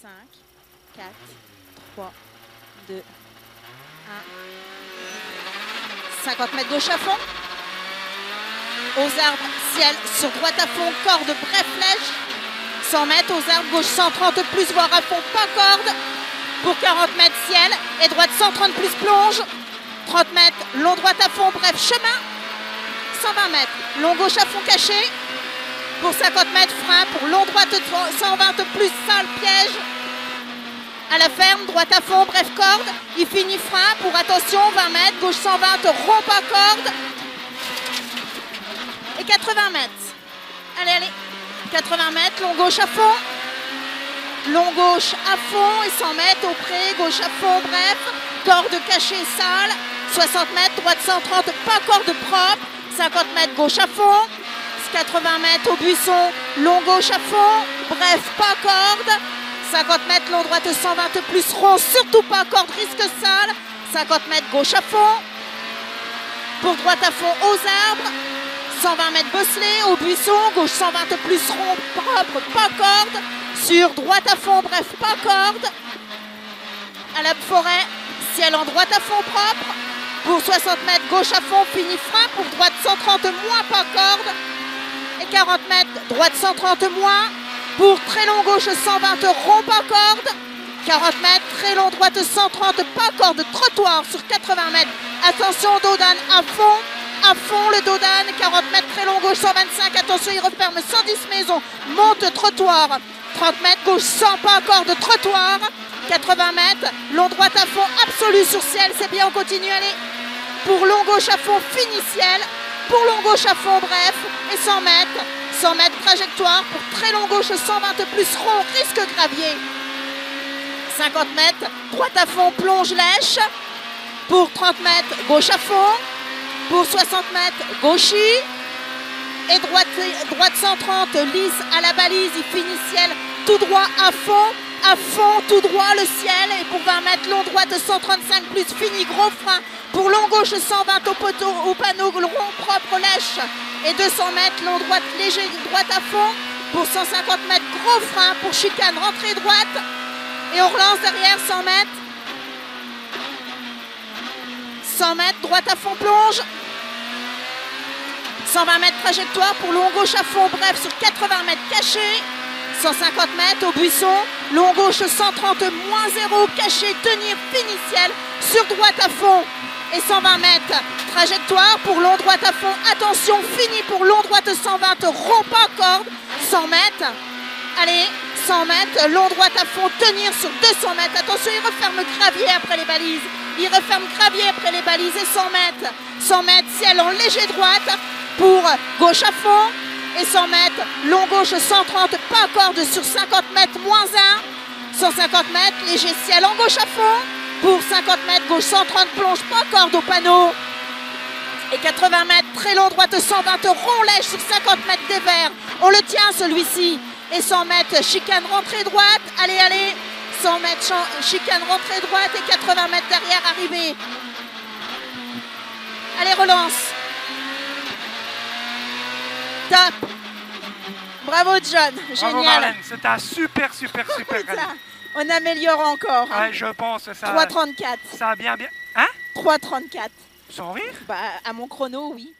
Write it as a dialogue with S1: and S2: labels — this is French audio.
S1: 5, 4, 3, 2, 1. 50 mètres gauche à fond. Aux arbres, ciel sur droite à fond, corde, bref, flèche. 100 mètres, aux arbres, gauche 130 plus, voire à fond, pas corde. Pour 40 mètres, ciel. Et droite 130 plus, plonge. 30 mètres, long droite à fond, bref, chemin. 120 mètres, long gauche à fond, caché. Pour 50 mètres, frein. Pour long droite 120 plus, salle, piège. À la ferme, droite à fond, bref, corde. Il finit frein. Pour attention, 20 mètres, gauche 120, rond, pas corde. Et 80 mètres. Allez, allez. 80 mètres, long gauche à fond. Long gauche à fond et 100 mètres au pré, gauche à fond, bref. Corde cachée, sale. 60 mètres, droite 130, pas corde propre. 50 mètres, gauche à fond. 80 mètres au buisson, long gauche à fond. Bref, pas corde. 50 mètres, long droite 120 plus, rond, surtout pas corde, risque sale. 50 mètres, gauche à fond. Pour droite à fond, aux arbres. 120 mètres bosselé, au buisson, gauche 120 plus, rond, propre, pas corde. Sur droite à fond, bref, pas corde. À la forêt, ciel en droite à fond, propre. Pour 60 mètres, gauche à fond, fini frein. Pour droite 130 moins, pas corde. Et 40 mètres, droite 130 moins. Pour très long gauche 120, rond, pas corde. 40 mètres, très long droite 130, pas corde, trottoir sur 80 mètres. Attention, dos d'âne à fond le dos d'âne. 40 mètres, très long gauche 125, attention, il referme 110 maisons, monte trottoir. 30 mètres, gauche 100, pas corde, trottoir. 80 mètres, long droite à fond, absolu sur ciel, c'est bien, on continue, allez. Pour long gauche à fond, fini ciel. Pour long gauche à fond, bref, et 100 mètres. 100 mètres, trajectoire. Pour très long gauche, 120 plus, rond, risque gravier. 50 mètres, droite à fond, plonge, lèche. Pour 30 mètres, gauche à fond. Pour 60 mètres, gauchis. Et droite 130, lisse à la balise, il finit ciel, tout droit à fond, tout droit le ciel. Et pour 20 mètres, long droite 135 plus, fini, gros frein. Pour long gauche 120 au poteau, au panneau, rond, propre, lèche. Et 200 mètres, long droite, léger, droite à fond. Pour 150 mètres, gros frein. Pour chicane, rentrée droite. Et on relance derrière, 100 mètres. 100 mètres, droite à fond, plonge. 120 mètres, trajectoire. Pour long gauche à fond, bref, sur 80 mètres, caché. 150 mètres au buisson. Long gauche 130, moins 0, caché, tenir, fini ciel. Sur droite à fond. Et 120 mètres, trajectoire. Pour long droite à fond, attention, fini. Pour long droite 120, rond, pas corde. 100 mètres. Allez, 100 mètres, long droite à fond, tenir sur 200 mètres. Attention, il referme gravier après les balises. Il referme gravier après les balises et 100 mètres. 100 mètres, ciel en léger droite. Pour gauche à fond. Et 100 mètres, long gauche 130, pas corde sur 50 mètres, moins 1. 150 mètres, léger ciel en gauche à fond. Pour 50 mètres, gauche 130, plonge, pas corde au panneau. Et 80 mètres, très long droite 120, rond lèche sur 50 mètres des verts. On le tient celui-ci. Et 100 mètres, chicane rentrée droite. Allez, allez. 100 mètres, chicane rentrée droite et 80 mètres derrière arrivée. Allez, relance. Top. Bravo John, génial.
S2: Bravo Marlène, c'était un super rallye.
S1: On améliore encore. Hein.
S2: Ouais, je pense ça.
S1: 3,34.
S2: Ça a bien. Hein?
S1: 3,34.
S2: Sans rire?
S1: Bah, à mon chrono, oui.